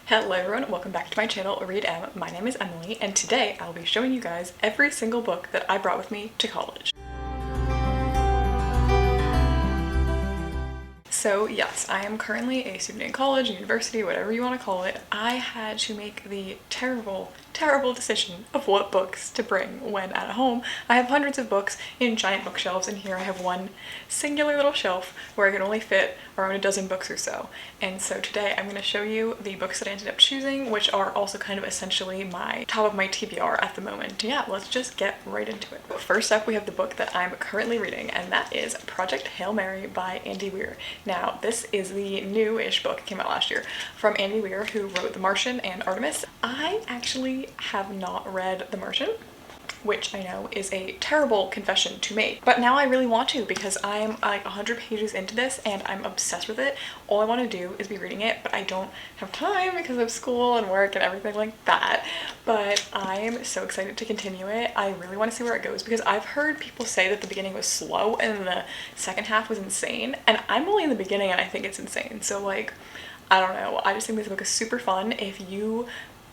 Hello everyone, welcome back to my channel, Read M. My name is Emily, and today I'll be showing you guys every single book that I brought with me to college. So yes, I am currently a student in college, university, whatever you want to call it. I had to make the terrible decision of what books to bring when at home. I have hundreds of books in giant bookshelves, and here I have one singular little shelf where I can only fit around a dozen books or so. And so today I'm going to show you the books that I ended up choosing, which are also kind of essentially my top of my TBR at the moment. Yeah, let's just get right into it. First up, we have the book that I'm currently reading, and that is Project Hail Mary by Andy Weir. Now, this is the new-ish book, it came out last year, from Andy Weir, who wrote The Martian and Artemis. I actually have not read The Martian, which I know is a terrible confession to make, but now I really want to because I'm like 100 pages into this and I'm obsessed with it. All I want to do is be reading it, but I don't have time because of school and work and everything like that. But I'm so excited to continue it. I really want to see where it goes because I've heard people say that the beginning was slow and the second half was insane, and I'm only in the beginning and I think it's insane. So like, I don't know, I just think this book is super fun. If you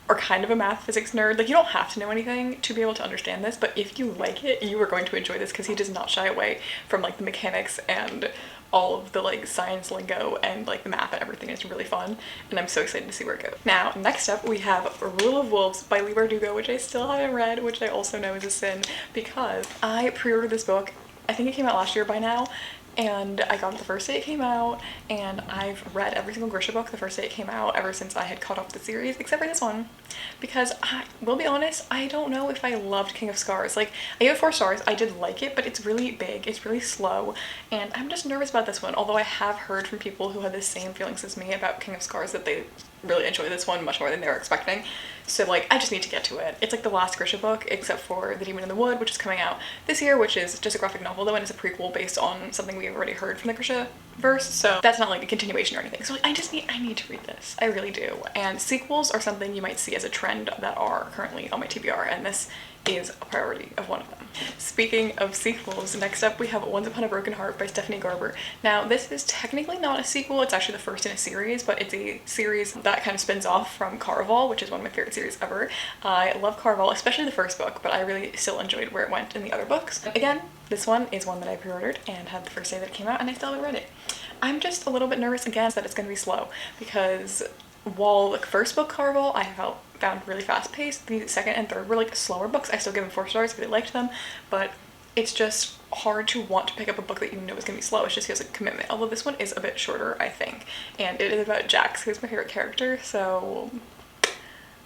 are kind of a math physics nerd, like you don't have to know anything to be able to understand this, but if you like it, you are going to enjoy this because he does not shy away from like the mechanics and all of the like science lingo and like the math and everything. It's really fun and I'm so excited to see where it goes. Now, next up we have Rule of Wolves by Leigh Bardugo, which I still haven't read, which I also know is a sin because I pre-ordered this book. I think it came out last year by now, and I got it the first day it came out, and I've read every single Grisha book the first day it came out ever since I had caught up with the series, except for this one, because I will be honest, I don't know if I loved King of Scars. Like, I gave it 4 stars, I did like it, but it's really big, it's really slow, and I'm just nervous about this one, although I have heard from people who had the same feelings as me about King of Scars that they really enjoy this one much more than they were expecting. So like, I just need to get to it. It's like the last Grisha book, except for The Demon in the Wood, which is coming out this year, which is just a graphic novel though, and it's a prequel based on something we've already heard from the Grisha verse, so that's not like a continuation or anything. So like, I need to read this. I really do. And sequels are something you might see as a trend that are currently on my TBR, and this is a priority of one of them. Speaking of sequels, next up we have Once Upon a Broken Heart by Stephanie Garber. Now, this is technically not a sequel, it's actually the first in a series, but it's a series that kind of spins off from Carnival, which is one of my favorite series ever. I love Carnival, especially the first book, but I really still enjoyed where it went in the other books. Again, this one is one that I pre-ordered and had the first day that it came out, and I still haven't read it. I'm just a little bit nervous again that it's going to be slow, because while the first book, Carnival, I found really fast paced, the second and third were like slower books. I still give them 4 stars because I liked them, but it's just hard to want to pick up a book that you know is going to be slow. It just feels like a commitment, although this one is a bit shorter, I think, and it is about Jax, who's my favorite character, so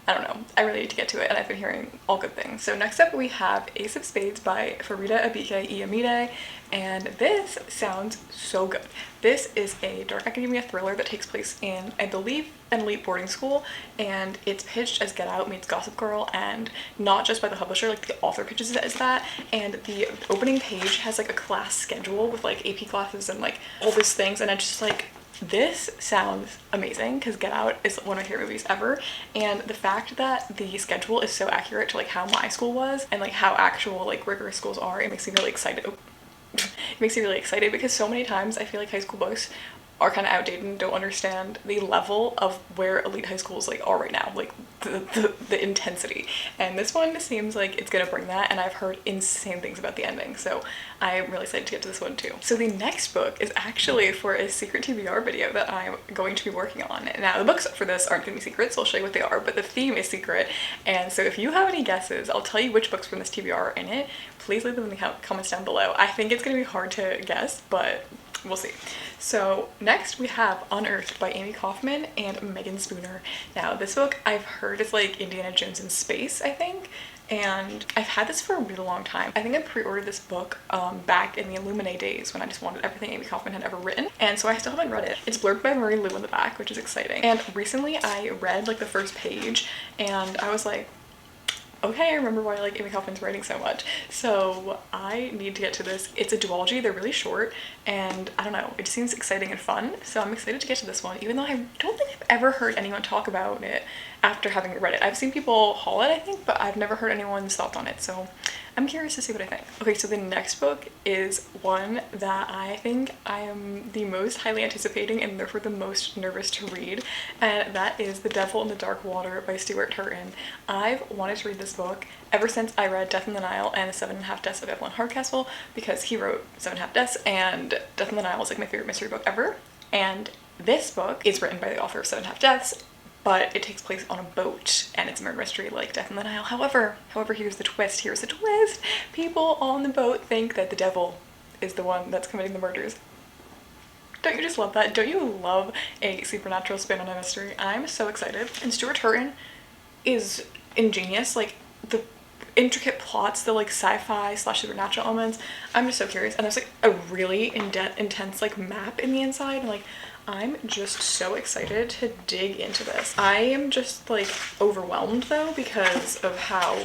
I don't know, I really need to get to it, and I've been hearing all good things. So next up we have Ace of Spades by Farida, Abigail, Iamide, and this sounds so good. This is a dark academia thriller that takes place in, I believe, an elite boarding school, and it's pitched as Get Out meets Gossip Girl, and not just by the publisher, like the author pitches it as that, and the opening page has like a class schedule with like AP classes and like all these things, and it's just like, this sounds amazing because Get Out is one of my favorite movies ever, and the fact that the schedule is so accurate to like how my school was and like how actual like rigorous schools are, it makes me really excited. It makes me really excited because so many times I feel like high school books are kind of outdated and don't understand the level of where elite high schools like are right now, like the intensity, and this one seems like it's gonna bring that, and I've heard insane things about the ending, so I'm really excited to get to this one too. So the next book is actually for a secret TBR video that I'm going to be working on. Now, the books for this aren't gonna be secret, so I'll show you what they are, but the theme is secret, and so if you have any guesses, I'll tell you which books from this TBR are in it. Please leave them in the comments down below. I think it's gonna be hard to guess, but we'll see. So next we have Unearthed by Amy Kaufman and Megan Spooner. Now, this book I've heard is like Indiana Jones in space, I think, and I've had this for a really long time. I think I pre-ordered this book back in the Lemony days when I just wanted everything Amy Kaufman had ever written, and so I still haven't read it. It's blurred by Marie Lou in the back, which is exciting, and recently I read like the first page and I was like, okay, I remember why I like Amie Kaufman's writing so much. So I need to get to this. It's a duology, they're really short, and I don't know, it just seems exciting and fun. So I'm excited to get to this one, even though I don't think I've ever heard anyone talk about it after having read it. I've seen people haul it, I think, but I've never heard anyone's thoughts on it. So I'm curious to see what I think. Okay, so the next book is one that I think I am the most highly anticipating and therefore the most nervous to read, and that is The Devil in the Dark Water by Stewart Turton. I've wanted to read this book ever since I read Death in the Nile and The 7.5 Deaths of Evelyn Hardcastle, because he wrote 7.5 Deaths, and Death in the Nile is like my favorite mystery book ever. And this book is written by the author of 7.5 Deaths, but it takes place on a boat and it's a murder mystery like Death in the Nile. However, here's the twist. People on the boat think that the devil is the one that's committing the murders. Don't you just love that? Don't you love a supernatural spin on a mystery? I'm so excited. And Stewart Turton is ingenious. Like, the intricate plots, the like sci-fi / supernatural elements, I'm just so curious. And there's like a really intense like map in the inside, and like I'm just so excited to dig into this. I am just like overwhelmed though because of how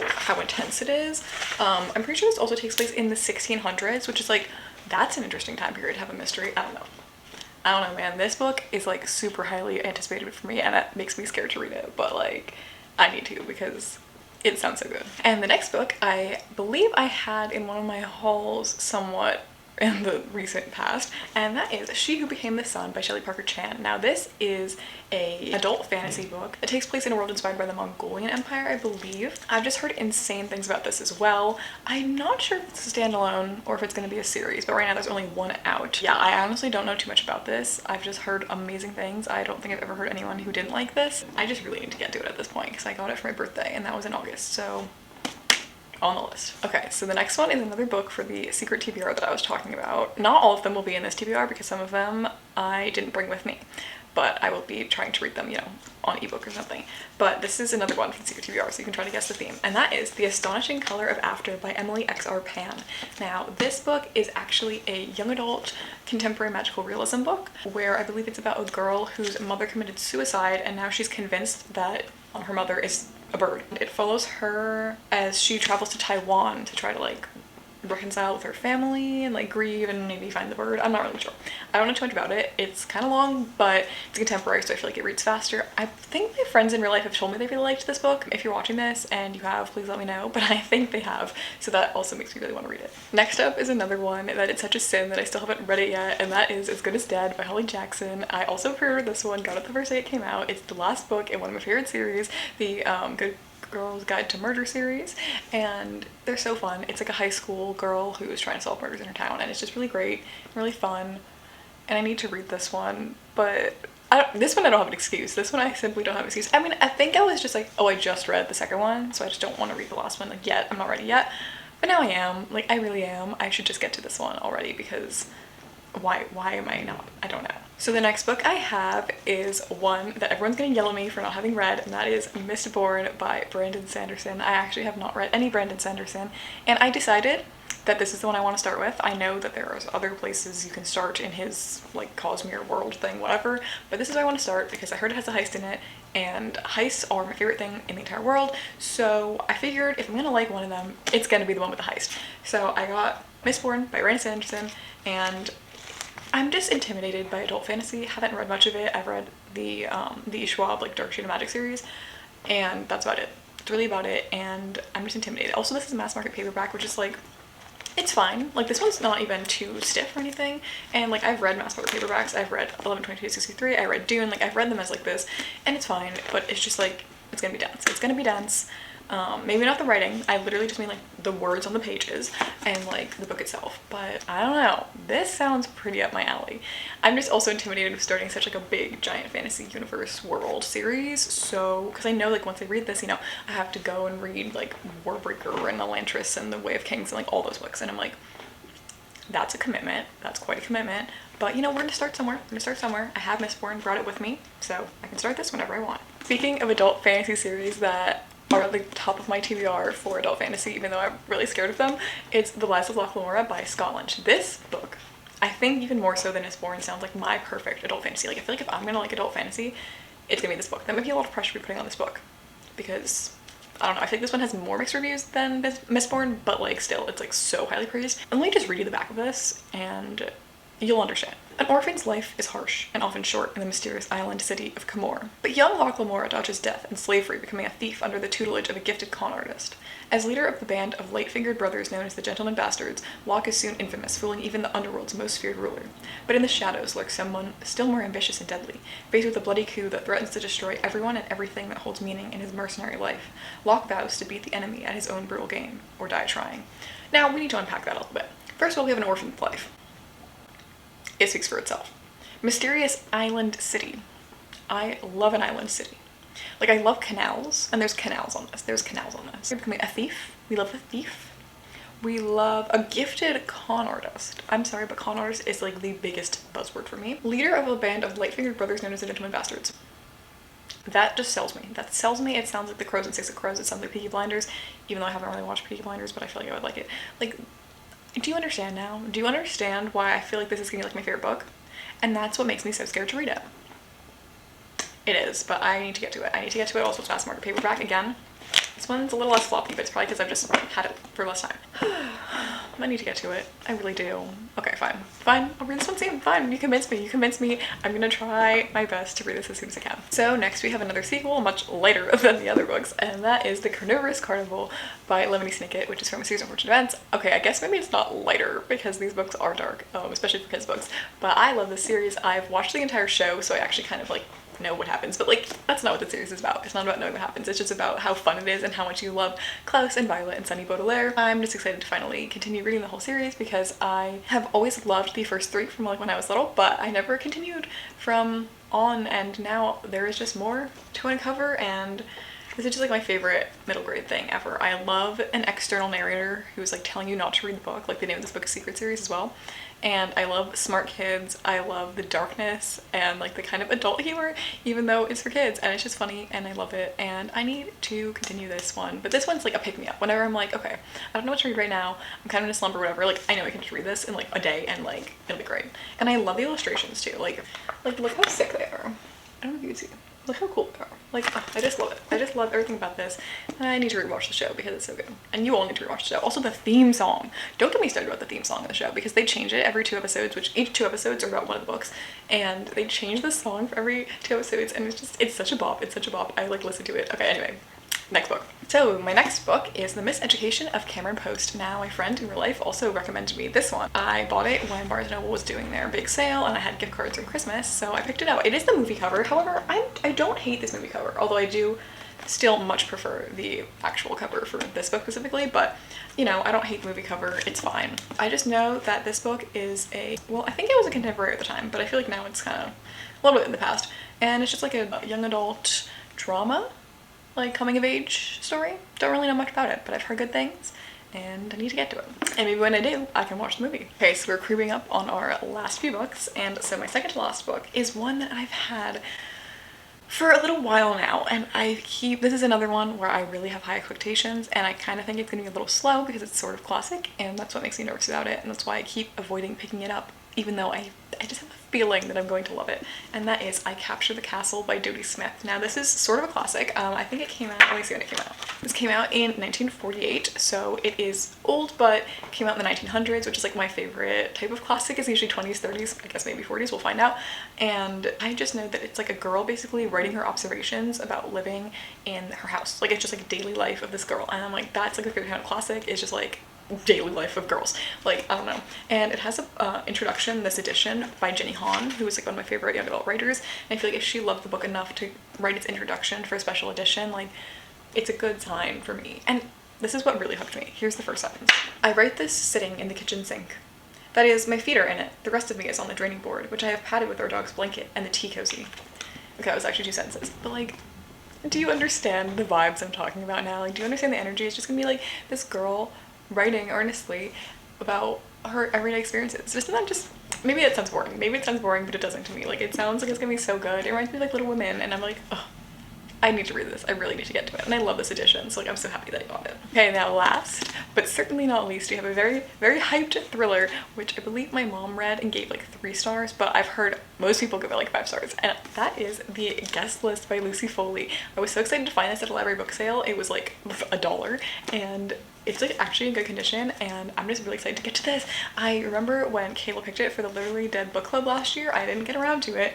intense it is. I'm pretty sure this also takes place in the 1600s, which is like, that's an interesting time period to have a mystery. I don't know, man. This book is like super highly anticipated for me, and it makes me scared to read it, but like I need to because it sounds so good. And the next book I believe I had in one of my hauls somewhat in the recent past, and that is She Who Became the Sun by Shelley Parker Chan. Now this is a adult fantasy book. It takes place in a world inspired by the Mongolian Empire, I believe. I've just heard insane things about this as well. I'm not sure if it's a standalone or if it's going to be a series, but right now there's only one out. Yeah, I honestly don't know too much about this. I've just heard amazing things. I don't think I've ever heard anyone who didn't like this. I just really need to get to it at this point because I got it for my birthday and that was in August, so on the list. Okay, so the next one is another book for the secret TBR that I was talking about. Not all of them will be in this TBR because some of them I didn't bring with me, but I will be trying to read them, you know, on ebook or something. But this is another one for the secret TBR, so you can try to guess the theme, and that is The Astonishing Color of After by Emily X.R. Pan. Now, this book is actually a young adult contemporary magical realism book where I believe it's about a girl whose mother committed suicide, and now she's convinced that her mother is a bird. It follows her as she travels to Taiwan to try to like reconcile with her family and like grieve and maybe find the bird. I'm not really sure. I don't know too much about it. It's kind of long, but it's contemporary, so I feel like it reads faster. I think my friends in real life have told me they really liked this book. If you're watching this and you have, please let me know, but I think they have, so that also makes me really want to read it. Next up is another one that it's such a sin that I still haven't read it yet, and that is As Good as Dead by Holly Jackson. I also pre-ordered this one, got it the first day it came out. It's the last book in one of my favorite series, the Good Girl's Guide to Murder series, and they're so fun. It's like a high school girl who's trying to solve murders in her town, and it's just really great, really fun, and I need to read this one, but this one I don't have an excuse. This one I simply don't have an excuse. I mean, I think I was just like, oh, I just read the second one, so I just don't want to read the last one like yet. I'm not ready yet, but now I am. Like, I really am. I should just get to this one already because why am I not? I don't know. So the next book I have is one that everyone's gonna yell at me for not having read, and that is Mistborn by Brandon Sanderson. I actually have not read any Brandon Sanderson, and I decided that this is the one I want to start with. I know that there are other places you can start in his like Cosmere world thing, whatever, but this is where I want to start because I heard it has a heist in it, and heists are my favorite thing in the entire world, so I figured if I'm gonna like one of them, it's gonna be the one with the heist. So I got Mistborn by Brandon Sanderson, and I'm just intimidated by adult fantasy. Haven't read much of it. I've read the E. Schwab like Dark Shade of Magic series, and that's about it. It's really about it, and I'm just intimidated. Also, this is a mass market paperback, which is like, it's fine. Like, this one's not even too stiff or anything, and like I've read mass market paperbacks. I've read 11/22/63. I read Dune. Like, I've read them as like this, and it's fine. But it's just like, it's gonna be dense. It's gonna be dense. Maybe not the writing, I literally just mean like the words on the pages and like the book itself, but I don't know, this sounds pretty up my alley. I'm just also intimidated of starting such like a big giant fantasy universe world series, so because I know like once I read this, you know, I have to go and read like Warbreaker and Elantris and The Way of Kings and like all those books, and I'm like, that's a commitment. That's quite a commitment, but you know, we're gonna start somewhere. I have Mistborn, brought it with me, so I can start this whenever I want. Speaking of adult fantasy series that are at the top of my TBR for adult fantasy, even though I'm really scared of them, it's The Lies of Loch Lomora by Scott Lynch. This book, I think even more so than Mistborn, sounds like my perfect adult fantasy. Like, I feel like if I'm gonna like adult fantasy, it's gonna be this book. That might be a lot of pressure to be putting on this book because I don't know, I think this one has more mixed reviews than Mistborn, but like still, it's like so highly praised. And let me just read you the back of this and you'll understand. An orphan's life is harsh and often short in the mysterious island city of Camor. But young Locke Lamora dodges death and slavery, becoming a thief under the tutelage of a gifted con artist. As leader of the band of light-fingered brothers known as the Gentleman Bastards, Locke is soon infamous, fooling even the underworld's most feared ruler. But in the shadows lurks someone still more ambitious and deadly, faced with a bloody coup that threatens to destroy everyone and everything that holds meaning in his mercenary life. Locke vows to beat the enemy at his own brutal game, or die trying. Now, we need to unpack that a little bit. First of all, we have an orphan's life. It speaks for itself. Mysterious island city. I love an island city. Like, I love canals, and there's canals on this. There's canals on this. We're becoming a thief. We love a thief. We love a gifted con artist. I'm sorry, but con artist is like the biggest buzzword for me. Leader of a band of light-fingered brothers known as the Gentleman Bastards. That just sells me. That sells me. It sounds like The Crows and Six of Crows. It sounds like Peaky Blinders, even though I haven't really watched Peaky Blinders, but I feel like I would like it. Like, do you understand now? Do you understand why I feel like this is gonna be like my favorite book? And that's what makes me so scared to read it. It is, but I need to get to it. I need to get to it. Also, it's fast market paperback again. This one's a little less floppy, but it's probably because I've just had it for less time. I need to get to it. I really do. Okay, fine. Fine. I'll read this one soon. Fine. You convinced me. You convinced me. I'm gonna try my best to read this as soon as I can. So next we have another sequel, much lighter than the other books, and that is The Carnivorous Carnival by Lemony Snicket, which is from a series of Unfortunate Events. Okay, I guess maybe it's not lighter because these books are dark, especially for kids' books, but I love this series. I've watched the entire show, so I actually kind of like know what happens, but like that's not what the series is about. It's not about knowing what happens. It's just about how fun it is and how much you love Klaus and Violet and Sunny Baudelaire. I'm just excited to finally continue reading the whole series because I have always loved the first three from like when I was little, but I never continued from on, and now there is just more to uncover, and this is just like my favorite middle grade thing ever. I love an external narrator who's like telling you not to read the book, like the name of this book is Secret Series as well. And I love smart kids. I love the darkness and like the kind of adult humor, even though it's for kids, and it's just funny and I love it, and I need to continue this one. But this one's like a pick-me-up. Whenever I'm like, okay, I don't know what to read right now, I'm kind of in a slump or whatever, like I know I can just read this in like a day and like it'll be great. And I love the illustrations too. Like look how sick they are. I don't know if you can see. Look how cool they are. Like, oh, I just love it. I just love everything about this. I need to rewatch the show because it's so good. And you all need to rewatch the show. Also, the theme song. Don't get me started about the theme song of the show because they change it every 2 episodes, which each 2 episodes are about one of the books. And they change the song for every 2 episodes, and it's such a bop. It's such a bop. I like listen to it. Okay, anyway. Next book. So my next book is The Miseducation of Cameron Post. Now my friend in real life also recommended me this one. I bought it when Barnes & Noble was doing their big sale and I had gift cards from Christmas, so I picked it up. It is the movie cover. However, I don't hate this movie cover, although I do still much prefer the actual cover for this book specifically, but you know, I don't hate the movie cover. It's fine. I just know that this book is well, I think it was a contemporary at the time, but I feel like now it's kind of a little bit in the past, and it's just like a young adult drama, like coming of age story. Don't really know much about it, but I've heard good things and I need to get to it. And maybe when I do, I can watch the movie. Okay, so we're creeping up on our last few books, and so my second to last book is one that I've had for a little while now, and this is another one where I really have high expectations, and I kind of think it's gonna be a little slow because it's sort of classic, and that's what makes me nervous about it, and that's why I keep avoiding picking it up, even though I just have a feeling that I'm going to love it, and that is I Capture the Castle by Doody Smith. Now this is sort of a classic. I think it came out, let me see when it came out. This came out in 1948, so it is old, but came out in the 1900s, which is like my favorite type of classic. Is usually 20s, 30s, I guess maybe 40s, we'll find out. And I just know that it's like a girl basically writing her observations about living in her house. Like it's just like daily life of this girl, and I'm like, that's like a favorite kind of classic. It's just like daily life of girls, like I don't know. And it has a introduction, this edition, by Jenny Han, who is like one of my favorite young adult writers, and I feel like if she loved the book enough to write its introduction for a special edition, like it's a good sign for me. And this is what really hooked me. Here's the first sentence. I write this sitting in the kitchen sink. That is, my feet are in it, the rest of me is on the draining board, which I have padded with our dog's blanket and the tea cozy. Okay, that was actually 2 sentences, but like, do you understand the vibes I'm talking about now? Like, do you understand the energy? It's just gonna be like this girl writing earnestly about her everyday experiences. Isn't that just, maybe it sounds boring. Maybe it sounds boring, but it doesn't to me. Like, it sounds like it's gonna be so good. It reminds me of like Little Women, and I'm like, oh, I need to read this. I really need to get to it. And I love this edition, so like I'm so happy that I got it. Okay, now last, but certainly not least, we have a very, very hyped thriller, which I believe my mom read and gave like 3 stars, but I've heard most people give it like 5 stars. And that is The Guest List by Lucy Foley. I was so excited to find this at a library book sale. It was like $1, and it's like actually in good condition, and I'm just really excited to get to this. I remember when Kayla picked it for the Literally Dead book club last year. I didn't get around to it.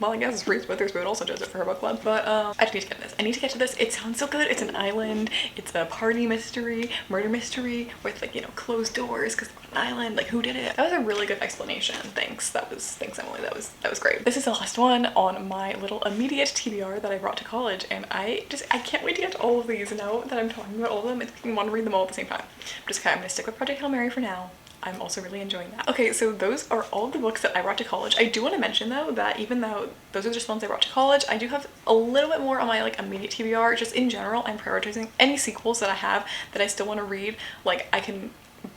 Well, I guess Reese Witherspoon also does it for her book club, but I just need to get this. I need to get to this. It sounds so good. It's an island. It's a party mystery, murder mystery with like, you know, closed doors because an island. Like, who did it? That was a really good explanation. Thanks. Thanks, Emily. That was great. This is the last one on my little immediate TBR that I brought to college, and I can't wait to get to all of these. Now that I'm talking about all of them, I want to read them all at the same time. I'm gonna stick with Project Hail Mary for now. I'm also really enjoying that. Okay, so those are all the books that I brought to college. I do want to mention though that even though those are just ones I brought to college, I do have a little bit more on my like immediate TBR. Just in general, I'm prioritizing any sequels that I have that I still want to read. Like, I can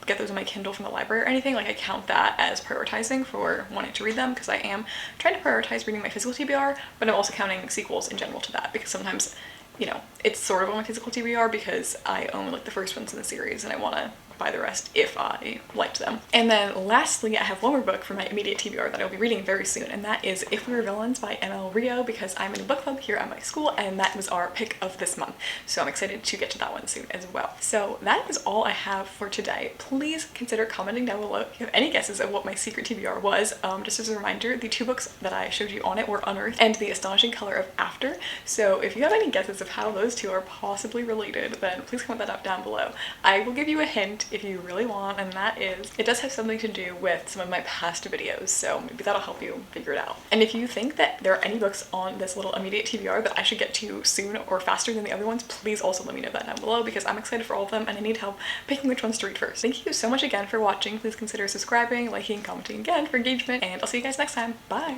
get those on my Kindle from the library or anything. Like, I count that as prioritizing for wanting to read them, because I am trying to prioritize reading my physical TBR, but I'm also counting sequels in general to that, because sometimes, you know, it's sort of on my physical TBR because I own like the first ones in the series and I want to buy the rest if I liked them. And then lastly, I have one more book for my immediate TBR that I'll be reading very soon, and that is If We Were Villains by ML Rio, because I'm in a book club here at my school and that was our pick of this month. So I'm excited to get to that one soon as well. So that is all I have for today. Please consider commenting down below if you have any guesses of what my secret TBR was. Just as a reminder, the 2 books that I showed you on it were Unearthed and The Astonishing Color of After. So if you have any guesses of how those 2 are possibly related, then please comment that up down below. I will give you a hint if you really want, and that is it does have something to do with some of my past videos, so maybe that'll help you figure it out. And if you think that there are any books on this little immediate TBR that I should get to soon or faster than the other ones, please also let me know that down below, because I'm excited for all of them and I need help picking which ones to read first. Thank you so much again for watching. Please consider subscribing, liking, commenting again for engagement, and I'll see you guys next time. Bye!